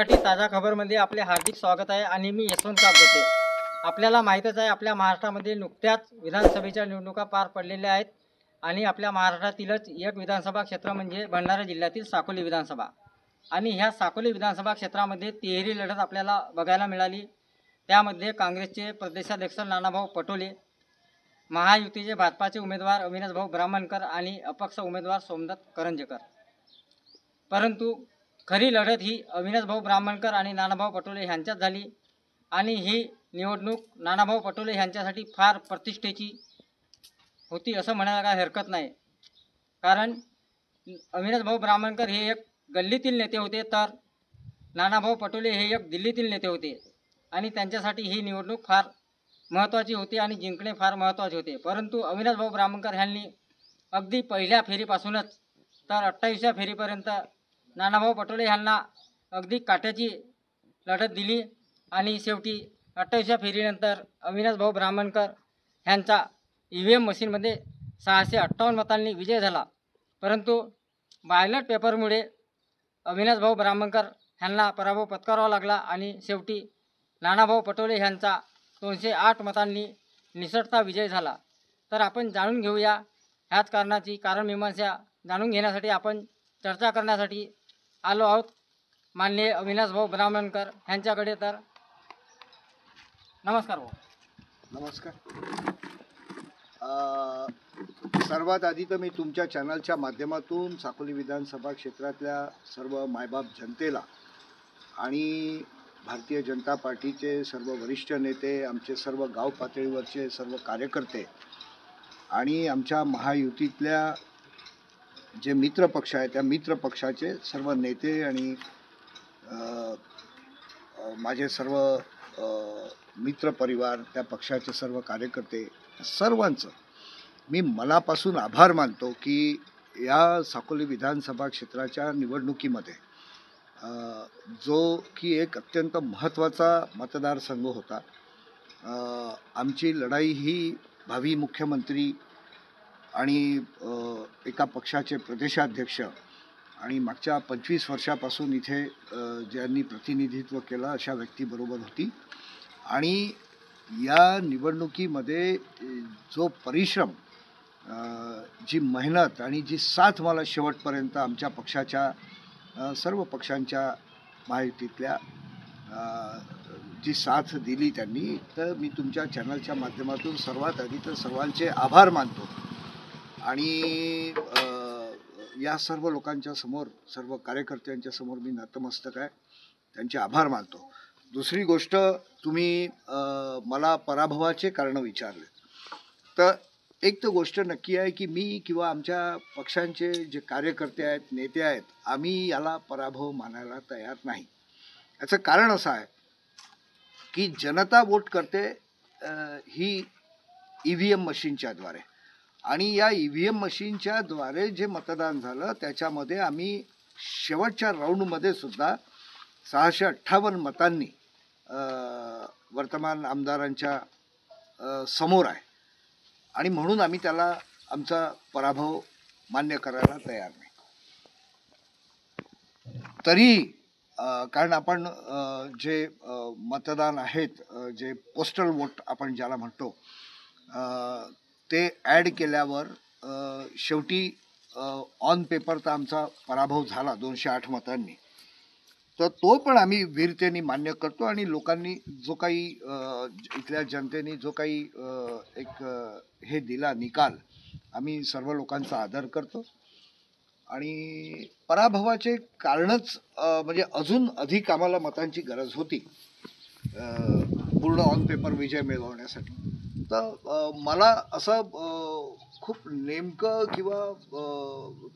ताजा खबरमध्ये आपले हार्दिक स्वागत आहे आणि मी यशवंत कापगते। आपल्याला माहीतच आहे, आपल्या महाराष्ट्रामध्ये नुकत्याच विधानसभेच्या निवडणुका पार पडलेल्या आहेत आणि आपल्या महाराष्ट्रातीलच एक विधानसभा क्षेत्र म्हणजे भंडारा जिल्ह्यातील साकोली विधानसभा। आणि ह्या साकोली विधानसभा क्षेत्रामध्ये तिहेरी लढत आपल्याला बघायला मिळाली। त्यामध्ये काँग्रेसचे प्रदेशाध्यक्ष नानाभाऊ पटोले, महायुतीचे भाजपाचे उमेदवार अविनाशभाऊ ब्राह्मणकर आणि अपक्ष उमेदवार सोमदत्त करंजेकर। परंतु खरी लढत ही अविनाशभाऊ ब्राह्मणकर आणि नानाभाऊ पटोले यांच्यात झाली आणि ही निवडणूक नानाभाऊ पटोले यांच्यासाठी फार प्रतिष्ठेची होती असं म्हणायला काही हरकत नाही। कारण अविनाशभाऊ ब्राह्मणकर हे एक गल्लीतील नेते होते, तर नानाभाऊ पटोले हे एक दिल्लीतील नेते होते आणि त्यांच्यासाठी ही निवडणूक फार महत्त्वाची होती आणि जिंकणे फार महत्त्वाचे होते। परंतु अविनाशभाऊ ब्राह्मणकर यांनी अगदी पहिल्या फेरीपासूनच तर 28व्या फेरीपर्यंत नानाभाऊ पटोले यांना अगदी काट्याची लढत दिली आणि शेवटी 28व्या फेरीनंतर अविनाशभाऊ ब्राह्मणकर यांचा EVM मशीनमध्ये 658 मतांनी विजय झाला। परंतु बॅलेट पेपरमुळे अविनाशभाऊ ब्राह्मणकर यांना पराभव पत्करावा लागला आणि शेवटी नानाभाऊ पटोले यांचा 208 मतांनी निसटता विजय झाला। तर आपण जाणून घेऊया ह्याच कारणाची कारणमीमांसा जाणून घेण्यासाठी आपण चर्चा करण्यासाठी आलो आहोत माननीय अविनाशभाऊ ब्राह्मणकर यांच्याकडे। तर नमस्कार भाऊ। नमस्कार। सर्वात आधी तर मी तुमच्या चॅनलच्या माध्यमातून साकोली विधानसभा क्षेत्रातल्या सर्व मायबाप जनतेला आणि भारतीय जनता पार्टीचे सर्व वरिष्ठ नेते, आमचे सर्व गाव पातळीवरचे सर्व कार्यकर्ते आणि आमच्या महायुतीतल्या जे मित्र पक्ष आहेत त्या मित्र पक्षाचे सर्व नेते आणि माझे सर्व मित्र परिवार, त्या पक्षाचे सर्व कार्यकर्ते, सर्वांचं मी मनापासून आभार मानतो की या साकोली विधानसभा क्षेत्राच्या निवडणुकीमध्ये जो की एक अत्यंत महत्त्वाचा मतदारसंघ होता, आमची लढाई ही भावी मुख्यमंत्री आणि एका पक्षाचे प्रदेशाध्यक्ष आणि मागच्या 25 वर्षापासून इथे ज्यांनी प्रतिनिधित्व केलं अशा व्यक्तीबरोबर होती। आणि या निवडणुकीमध्ये जो परिश्रम, जी मेहनत आणि जी साथ मला शेवटपर्यंत आमच्या पक्षाच्या सर्व पक्षांच्या महायुतीतल्या जी साथ दिली त्यांनी, तर मी तुमच्या चॅनलच्या माध्यमातून सर्वात आधी तर सर्वांचे आभार मानतो आणि या सर्व लोकांच्या समोर, सर्व कार्यकर्त्यांच्या समोर मी नतमस्तक आहे, त्यांचे आभार मानतो। दुसरी गोष्ट, तुम्ही मला पराभवाचे कारण विचारले, तर एक तर गोष्ट नक्की आहे की मी किंवा आमच्या पक्षांचे जे कार्यकर्ते आहेत, नेते आहेत, आम्ही याला पराभव मानायला तयार नाही। याचं कारण असं आहे की जनता वोट करते ही EVM मशीनच्या द्वारे, आणि या EVM मशीनच्या द्वारे जे मतदान झालं त्याच्यामध्ये आम्ही शेवटच्या राऊंडमध्ये सुद्धा 658 मतांनी वर्तमान आमदारांच्या समोर आहे आणि म्हणून आम्ही त्याला आमचा पराभव मान्य करायला तयार नाही। तरी कारण आपण जे मतदान आहेत, जे पोस्टल वोट आपण ज्याला म्हणतो, ते ॲड केल्यावर शेवटी ऑन पेपर तर आमचा पराभव झाला 208 मतांनी, तर तो पण आम्ही वीरतेने मान्य करतो आणि लोकांनी जो काही इथल्या जनतेने जो काही एक हे दिला निकाल, आम्ही सर्व लोकांचा आदर करतो। आणि पराभवाचे कारणच म्हणजे अजून अधिक आम्हाला मतांची गरज होती पूर्ण ऑन पेपर विजय मिळवण्यासाठी। तर मला असं खूप नेमकं किंवा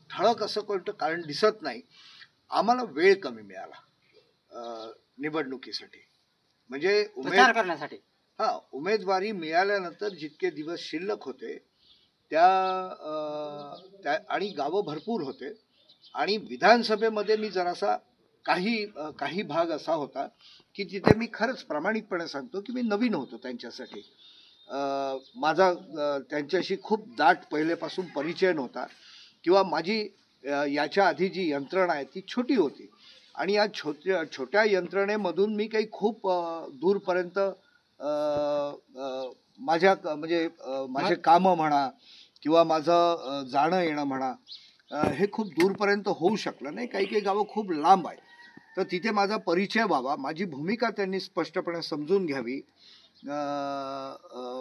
ठळक असं कोणतं कारण दिसत नाही। आम्हाला वेळ कमी मिळाला निवडणुकीसाठी, म्हणजे प्रचार करण्यासाठी। उमेदवारी मिळाल्यानंतर जितके दिवस शिल्लक होते त्या आणि गावं भरपूर होते आणि विधानसभेमध्ये मी जरासा काही भाग असा होता की जिथे मी खरंच प्रामाणिकपणे सांगतो की मी नवीन होतो त्यांच्यासाठी। माझा त्यांच्याशी खूप दाट पहिलेपासून परिचय नव्हता किंवा माझी याच्या आधी जी यंत्रणा आहे ती छोटी होती आणि या छोट्या यंत्रणेमधून मी काही खूप दूरपर्यंत माझे कामं म्हणा किंवा माझं जाणं येणं म्हणा हे खूप दूरपर्यंत होऊ शकलं नाही. काही काही गावं खूप लांब आहे, तर तिथे माझा परिचय व्हावा, माझी भूमिका त्यांनी स्पष्टपणे समजून घ्यावी,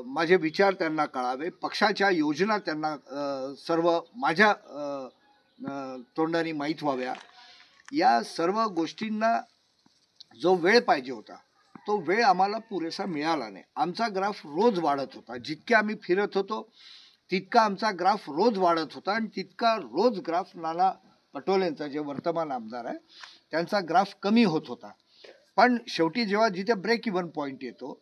माझे विचार त्यांना कळावे, पक्षाच्या योजना त्यांना सर्व माझ्या तोंडाने माहीत व्हाव्या. या सर्व गोष्टींना जो वेळ पाहिजे होता तो वेळ आम्हाला पुरेसा मिळाला नाही. आमचा ग्राफ रोज वाढत होता, जितके आम्ही फिरत होतो तितका आमचा ग्राफ रोज वाढत होता आणि तितका रोज ग्राफ नाना पटोलेंचा, जे वर्तमान आमदार आहे, त्यांचा ग्राफ कमी होत होता. पण शेवटी जेव्हा जिथे ब्रेक इव्हन पॉईंट येतो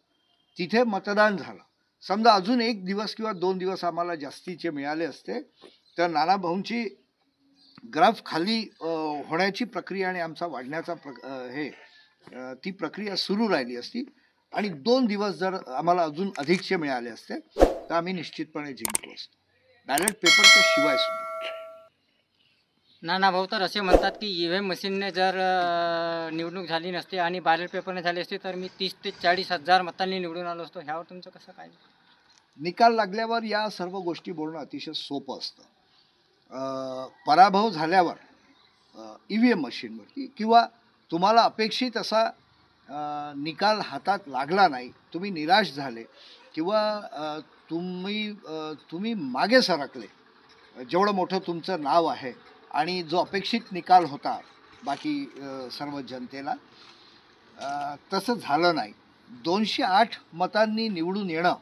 तिथे मतदान झालं. समजा अजून 1 दिवस किंवा 2 दिवस आम्हाला जास्तीचे मिळाले असते तर नाना भाऊंची ग्राफ खाली होण्याची प्रक्रिया आणि आमचा वाढण्याचा ती प्रक्रिया सुरू राहिली असती आणि 2 दिवस जर आम्हाला अजून अधिकचे मिळाले असते तर आम्ही निश्चितपणे जिंकलो असतो, बॅलेट पेपरच्या शिवाय सुद्धा. नाना भाऊ तर असे म्हणतात की EVM मशीनने जर निवडणूक झाली नसती आणि बॅलेट पेपरने झाली असती तर मी 30 ते 40 हजार मतांनी निवडून आलो असतो. ह्यावर तुमचं कसं काय? निकाल लागल्यावर या सर्व गोष्टी बोलणं अतिशय सोपं असतं. पराभव झाल्यावर EVM मशीनवरती किंवा तुम्हाला अपेक्षित असा निकाल हातात लागला नाही, तुम्ही निराश झाले किंवा तुम्ही मागे सरकले, जेवढं मोठं तुमचं नाव आहे आणि जो अपेक्षित निकाल होता बाकी सर्व जनतेला, तसं झालं नाही. 208 मतांनी निवडून येणं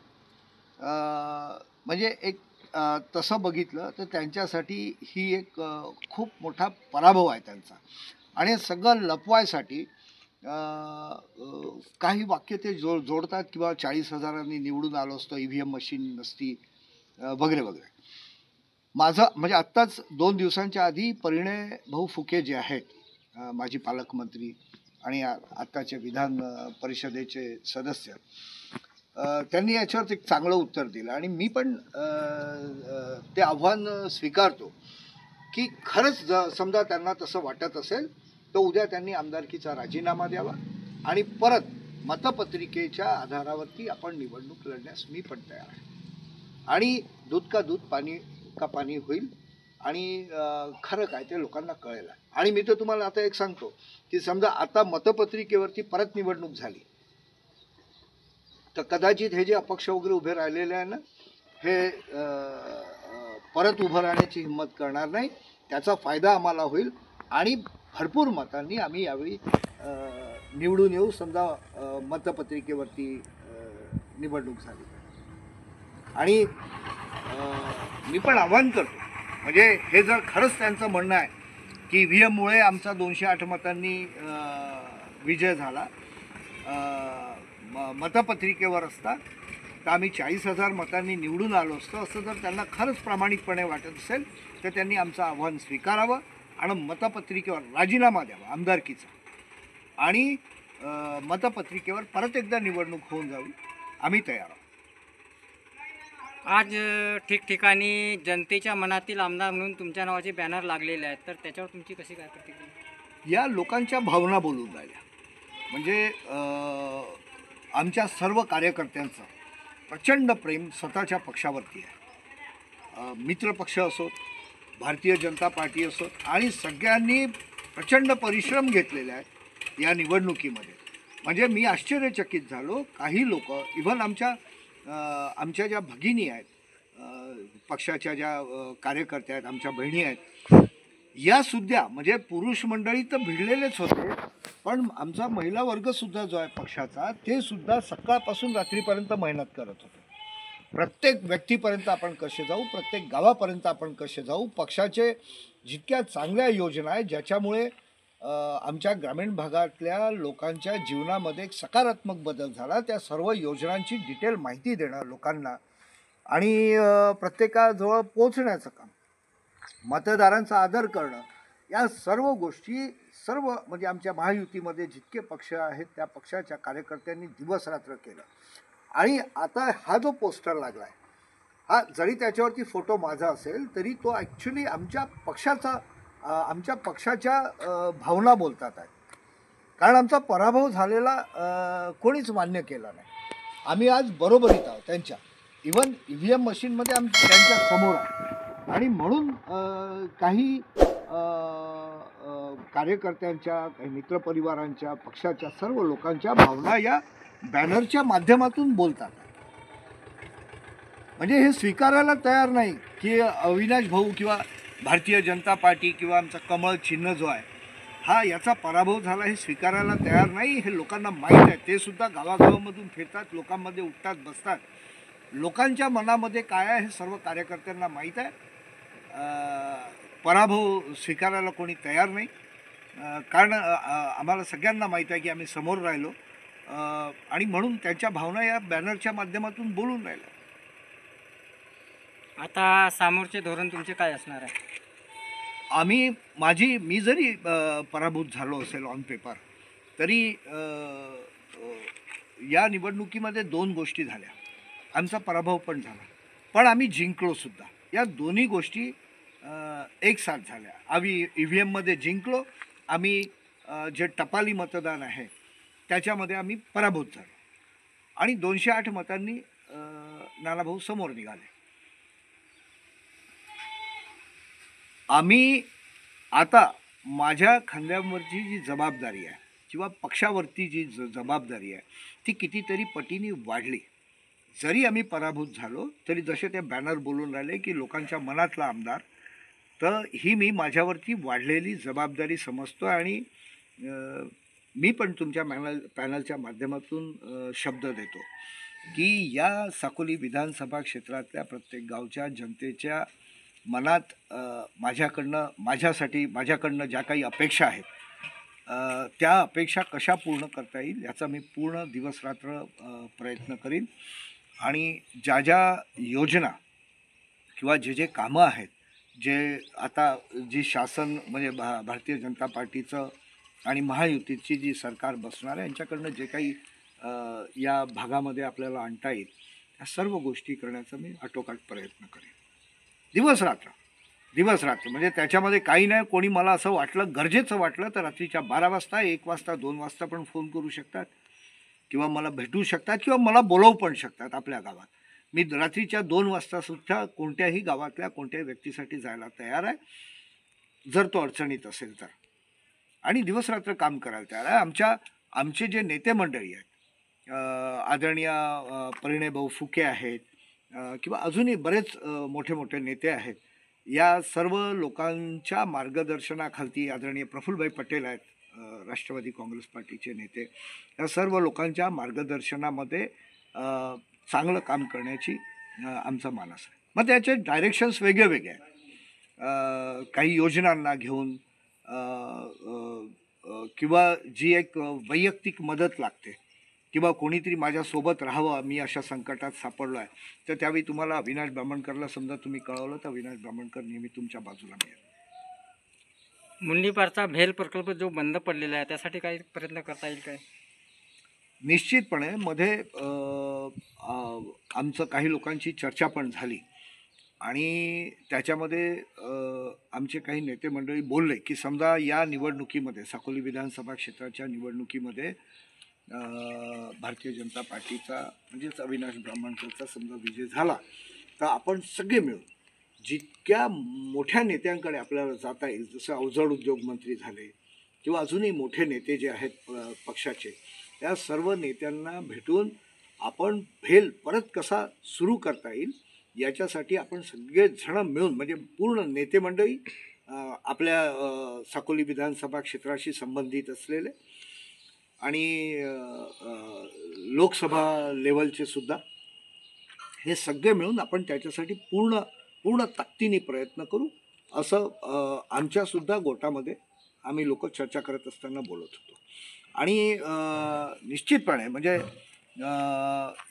म्हणजे एक तसं बघितलं तर त्यांच्यासाठी ही एक खूप मोठा पराभव आहे त्यांचा. आणि सगळं लपवायसाठी काही वाक्य ते जोडतात किंवा 40,000 निवडून आलो असतो, EVM मशीन नसती वगैरे वगैरे. माझं म्हणजे आत्ताच 2 दिवसांच्या आधी परिणय भाऊ फुके जे आहेत माजी पालकमंत्री आणि आत्ताचे विधान परिषदेचे सदस्य, त्यांनी याच्यावर एक चांगलं उत्तर दिलं आणि मी पण ते आव्हान स्वीकारतो की खरंच समजा त्यांना तसं वाटत असेल तर उद्या त्यांनी आमदारकीचा राजीनामा द्यावा आणि परत मतपत्रिकेच्या आधारावरती आपण निवडणूक लढण्यास मी पण तयार आहे. आणि दूध का दूध पाणी का पाणी होईल आणि खरं काय ते लोकांना कळेल. आणि मी तर तुम्हाला आता एक सांगतो की समजा आता मतपत्रिकेवरती परत निवडणूक झाली तर कदाचित हे जे अपक्ष वगैरे उभे राहिलेले आहे ना, हे परत उभं राहण्याची हिंमत करणार नाही. त्याचा फायदा आम्हाला होईल आणि भरपूर मतांनी आम्ही यावेळी निवडून येऊ. समजा मतपत्रिकेवरती निवडणूक झाली आणि मी पण आव्हान करतो, म्हणजे हे जर खरंच त्यांचं म्हणणं आहे की EVM मुळे आमचा 208 मतांनी विजय झाला, मतपत्रिकेवर असता तर आम्ही 40,000 मतांनी निवडून आलो असतो, असं जर त्यांना खरंच प्रामाणिकपणे वाटत असेल तर त्यांनी आमचं आव्हान स्वीकारावं आणि मतपत्रिकेवर राजीनामा द्यावा आमदारकीचा आणि मतपत्रिकेवर परत एकदा निवडणूक होऊन जावी. आम्ही तयार आहोत. आज ठिकठिकाणी जनतेच्या मनातील आमदार म्हणून तुमच्या नावाचे बॅनर लागलेले आहेत, तर त्याच्यावर तुमची कशी काय प्रतिक्रिया? या लोकांच्या भावना बोलून राहिल्या. म्हणजे आमच्या सर्व कार्यकर्त्यांचं प्रचंड प्रेम स्वतःच्या पक्षावरती आहे. मित्रपक्ष असोत, भारतीय जनता पार्टी असोत आणि सगळ्यांनी प्रचंड परिश्रम घेतलेले आहेत या निवडणुकीमध्ये. म्हणजे मी आश्चर्यचकित झालो. काही लोक इव्हन आमच्या ज्या भगिनी आहेत, पक्षाच्या ज्या कार्यकर्त्या आहेत, आमच्या बहिणी आहेत, या सुद्धा म्हणजे पुरुष मंडळी तर भिडलेलेच होते, पण आमचा महिला वर्गसुद्धा जो आहे पक्षाचा, ते सुद्धा सकाळपासून रात्रीपर्यंत मेहनत करत होते. प्रत्येक व्यक्तीपर्यंत आपण कसे जाऊ, प्रत्येक गावापर्यंत आपण कसे जाऊ, पक्षाचे जितक्या चांगल्या योजना आहेत ज्याच्यामुळे आमच्या ग्रामीण भागातल्या लोकांच्या जीवनामध्ये एक सकारात्मक बदल झाला, त्या सर्व योजनांची डिटेल माहिती देणं लोकांना आणि प्रत्येकाजवळ पोचण्याचं काम, मतदारांचा आदर करणं, या सर्व गोष्टी म्हणजे आमच्या महायुतीमध्ये जितके पक्ष आहेत त्या पक्षाच्या कार्यकर्त्यांनी दिवस रात्र केलं. आणि आता हा जो पोस्टर लागला आहे, हा जरी त्याच्यावरती फोटो माझा असेल तरी तो ॲक्च्युली आमच्या पक्षाच्या भावना बोलतात आहेत. कारण आमचा पराभव झालेला कोणीच मान्य केला नाही. आम्ही आज बरोबरीत आहोत त्यांच्या. इवन EVM मशीनमध्ये त्यांच्या समोर आहे. आणि म्हणून काही कार्यकर्त्यांच्या, काही मित्रपरिवारांच्या, पक्षाच्या सर्व लोकांच्या भावना या बॅनरच्या माध्यमातून बोलतात. म्हणजे हे स्वीकारायला तयार नाही की अविनाश भाऊ किंवा भारतीय जनता पार्टी किंवा आमचा कमळ चिन्ह जो आहे हा याचा पराभव झाला हे स्वीकारायला तयार नाही. हे लोकांना माहीत आहे. ते सुद्धा गावागावामधून फिरतात, लोकांमध्ये उठतात बसतात. लोकांच्या मनामध्ये काय आहे हे सर्व कार्यकर्त्यांना माहीत आहे. पराभव स्वीकारायला कोणी तयार नाही. कारण आम्हाला सगळ्यांना माहीत आहे की आम्ही समोर राहिलो आणि म्हणून त्यांच्या भावना या बॅनरच्या माध्यमातून बोलून राहिल्या. आता समोरचे धोरण तुमचे काय असणार आहे? मी जरी पराभूत झालो असेल ऑन पेपर तरी या निवडणुकीमध्ये 2 गोष्टी झाल्या. आमचा पराभव पण झाला, पण आम्ही जिंकलो सुद्धा. या दोन्ही गोष्टी एकसाथ झाल्या. आम्ही EVMमध्ये जिंकलो. आम्ही जे टपाली मतदान आहे त्याच्यामध्ये आम्ही पराभूत झालो आणि 208 मतांनी नानाभाऊ समोर निघाले. आम्ही आता माझ्या खांद्यावरची जी जबाबदारी आहे किंवा पक्षावरती जी जबाबदारी आहे ती कितीतरी पटीने वाढली. जरी आम्ही पराभूत झालो तरी जसे ते बॅनर बोलून राहिले की लोकांच्या मनातला आमदार, तर ही मी माझ्यावरती वाढलेली जबाबदारी समजतो. आणि मी पण तुमच्या पॅनलच्या माध्यमातून शब्द देतो की या साकोली विधानसभा क्षेत्रातल्या प्रत्येक गावच्या जनतेच्या मनात माझ्याकडनं ज्या काही अपेक्षा आहेत त्या अपेक्षा कशा पूर्ण करता येईल याचा मी पूर्ण दिवसरात्र प्रयत्न करीन. आणि ज्या योजना किंवा जे कामं आहेत, जे आता जी शासन म्हणजे भारतीय जनता पार्टीचं आणि महायुतीची जी सरकार बसणार आहे यांच्याकडनं जे काही या भागामध्ये आपल्याला आणता येईल या सर्व गोष्टी करण्याचा मी आटोकाट प्रयत्न करेन. दिवसरात्र म्हणजे त्याच्यामध्ये काही नाही. कोणी मला असं वाटलं, गरजेचं वाटलं तर रात्रीच्या 12 वाजता, 1 वाजता, 2 वाजता पण फोन करू शकतात किंवा मला भेटू शकतात किंवा मला बोलवू पण शकतात आपल्या गावात. मी रात्रीच्या 2 वाजतासुद्धा कोणत्याही गावातल्या कोणत्याही व्यक्तीसाठी जायला तयार आहे जर तो अडचणीत असेल तर. आणि दिवसरात्र काम करायला तयार आहे. आमचे जे नेते मंडळी आहेत, आदरणीय परिणयभाऊ फुके आहेत किंवा अजूनही बरेच मोठे मोठे नेते आहेत, या सर्व लोकांच्या मार्गदर्शनाखाली आदरणीय प्रफुल्लभाई पटेल आहेत, राष्ट्रवादी काँग्रेस पार्टीचे नेते, या सर्व लोकांच्या मार्गदर्शनामध्ये चांगलं काम करण्याची आमचा मानस आहे. मग त्याचे डायरेक्शन्स वेगळे वेगळे आहेत. काही योजनांना घेऊन किंवा जी एक वैयक्तिक मदत लागते किंवा कोणीतरी माझ्यासोबत राहावं, मी अशा संकटात सापडलो आहे, तर त्यावेळी तुम्हाला अविनाश ब्राह्मणकरला समजा तुम्ही कळवलं तर अविनाश ब्राह्मणकर नेहमी तुमच्या बाजूला मिळेल. मुंडीपारचा भेल प्रकल्प जो बंद पडलेला आहे त्यासाठी काही प्रयत्न करता येईल काय? निश्चितपणे मध्ये आमचं काही लोकांची चर्चा पण झाली आणि त्याच्यामध्ये आमचे काही नेते मंडळी बोलले की समजा या निवडणुकीमध्ये, साकोली विधानसभा क्षेत्राच्या निवडणुकीमध्ये भारतीय जनता पार्टीचा म्हणजेच अविनाश ब्राह्मणकरचा समजा विजय झाला तर आपण सगळे मिळून जितक्या मोठ्या नेत्यांकडे आपल्याला जाता येईल, जसं अवजड उद्योगमंत्री झाले किंवा अजूनही मोठे नेते जे आहेत पक्षाचे, त्या सर्व नेत्यांना भेटून आपण भेल परत कसा सुरू करता येईल याच्यासाठी आपण सगळेजण मिळून, म्हणजे पूर्ण नेते मंडळी, आपल्या साकोली विधानसभा क्षेत्राशी संबंधित असलेले आणि लोकसभा लेवलचे सुद्धा, हे सगळे मिळून आपण त्याच्यासाठी पूर्ण ताकदीने प्रयत्न करू असं आमच्यासुद्धा गोटामध्ये आम्ही लोक चर्चा करत असताना बोलत होतो. आणि निश्चितपणे म्हणजे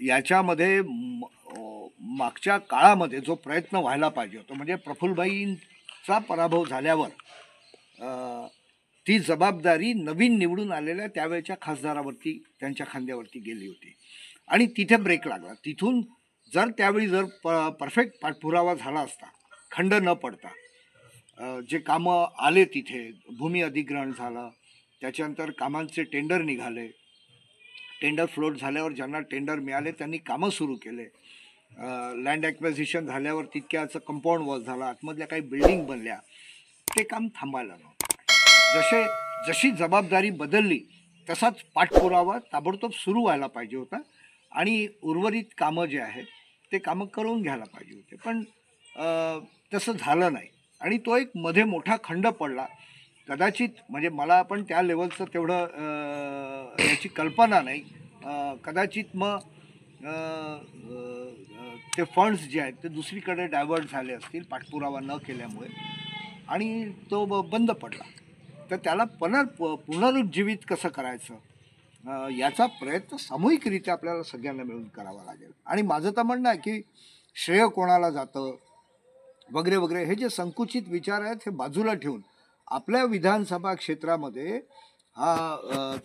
याच्यामध्ये मागच्या काळामध्ये जो प्रयत्न व्हायला पाहिजे होता, म्हणजे प्रफुल्लभाईंचा पराभव झाल्यावर ती जबाबदारी नवीन निवडून आलेल्या त्यावेळच्या खासदारावरती, त्यांच्या खांद्यावरती गेली होती आणि तिथे ब्रेक लागला. तिथून त्यावेळी परफेक्ट पाठपुरावा झाला असता, खंड न पडता जे कामं आले तिथे, भूमी अधिग्रहण झालं, त्याच्यानंतर कामांचे टेंडर निघाले. टेंडर फ्लोट झाल्यावर ज्यांना टेंडर मिळाले त्यांनी कामं सुरू केले. लँड ॲक्विजिशन झाल्यावर तितक्याचं कंपाऊंड वॉल झाला, आतमधल्या काही बिल्डिंग बनल्या. ते काम थांबायला नव्हतं. जशी जबाबदारी बदलली तसाच पाठपुरावा ताबडतोब सुरू व्हायला पाहिजे होता आणि उर्वरित कामं जे आहेत ते कामं करून घ्यायला पाहिजे होते. पण तसं झालं नाही आणि तो एक मध्ये मोठा खंड पडला. कदाचित म्हणजे मला पण त्या लेवलचं तेवढं याची कल्पना नाही. कदाचित मग ते फंड्स जे आहेत ते दुसरीकडे डायव्हर्ट झाले असतील पाठपुरावा न केल्यामुळे आणि तो बंद पडला. तर त्याला पुनरुज्जीवित कसं करायचं याचा प्रयत्न सामूहिकरित्या आपल्याला सगळ्यांना मिळून करावा लागेल. आणि माझं तर म्हणणं आहे की श्रेय कोणाला जातं वगैरे वगैरे हे जे संकुचित विचार आहेत हे बाजूला ठेवून आपल्या विधानसभा क्षेत्रामध्ये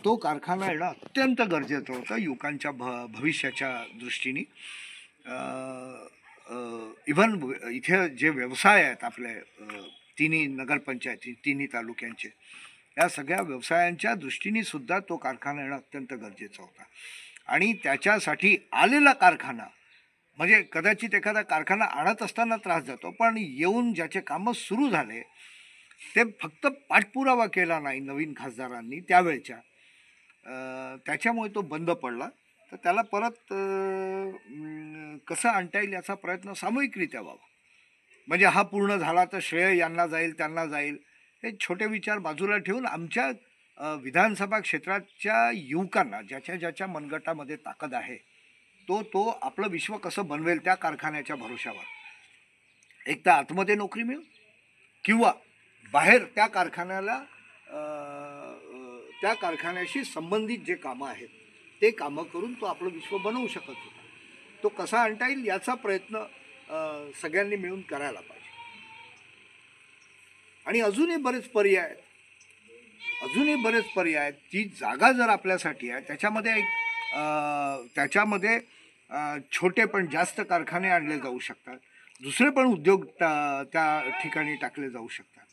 तो कारखाना येणं अत्यंत गरजेचं होतं युवकांच्या भविष्याच्या दृष्टीने. इव्हन इथे जे व्यवसाय आहेत आपले तिन्ही नगरपंचायती तिन्ही तालुक्यांचे या सगळ्या व्यवसायांच्या दृष्टीने सुद्धा तो कारखाना येणं अत्यंत गरजेचा होता. आणि त्याच्यासाठी आलेला कारखाना म्हणजे कदाचित एखादा कारखाना आणत असताना त्रास जातो, पण येऊन ज्याचे कामं सुरू झाले ते फक्त पाठपुरावा केला नाही नवीन खासदारांनी त्यावेळच्या, त्याच्यामुळे तो बंद पडला. तर त्याला परत कसं आणता येईल याचा प्रयत्न सामूहिकरित्या व्हावा. म्हणजे हा पूर्ण झाला तर श्रेय यांना जाईल त्यांना जाईल हे छोटे विचार बाजूला ठेवून आमच्या विधानसभा क्षेत्राच्या युवकांना ज्याच्या ज्याच्या मनगटामध्ये ताकद आहे तो आपलं विश्व कसं बनवेल त्या कारखान्याच्या भरोशावर एक तर आतमध्ये नोकरी मिळेल किंवा बाहेर त्या कारखान्याशी संबंधित जे कामं आहेत ते कामं करून तो आपलं विश्व बनवू शकत होता. तो कसा आणता येईल याचा प्रयत्न सगळ्यांनी मिळून करायला पाहिजे. आणि अजूनही बरेच पर्याय आहेत. ती जागा जर आपल्यासाठी आहे त्याच्यामध्ये छोटे पण जास्त कारखाने आणले जाऊ शकतात, दुसरे पण उद्योग त्या ठिकाणी टाकले जाऊ शकतात.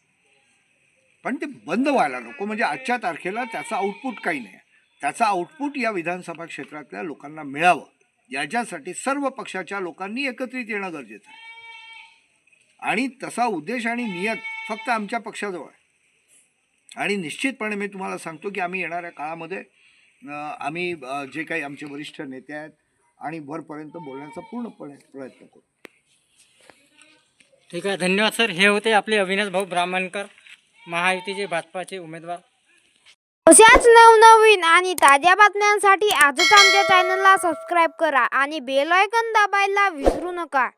पण ते बंद व्हायला नको. म्हणजे आजच्या तारखेला त्याचा आउटपुट काही नाही. त्याचा आउटपुट या विधानसभा क्षेत्रातल्या लोकांना मिळावं याच्यासाठी सर्व पक्षाच्या लोकांनी एकत्रित येणं गरजेचं आहे. आणि तसा उद्देश आणि नियत फक्त आमच्या पक्षाजवळ आहे. आणि निश्चितपणे मी तुम्हाला सांगतो की आम्ही येणाऱ्या काळामध्ये आम्ही जे काही आमचे वरिष्ठ नेते आहेत आणि वरपर्यंत बोलण्याचा पूर्णपणे प्रयत्न करू. ठीक आहे, धन्यवाद सर. हे होते आपले अविनाश भाऊ ब्राह्मणकर, महायुतीचे भाजपाचे उमेदवार. अशाच नवनवीन आणि ताज्या बातम्यांसाठी आजच आमच्या चॅनलला सबस्क्राईब करा आणि बेल आयकॉन दाबायला विसरू नका.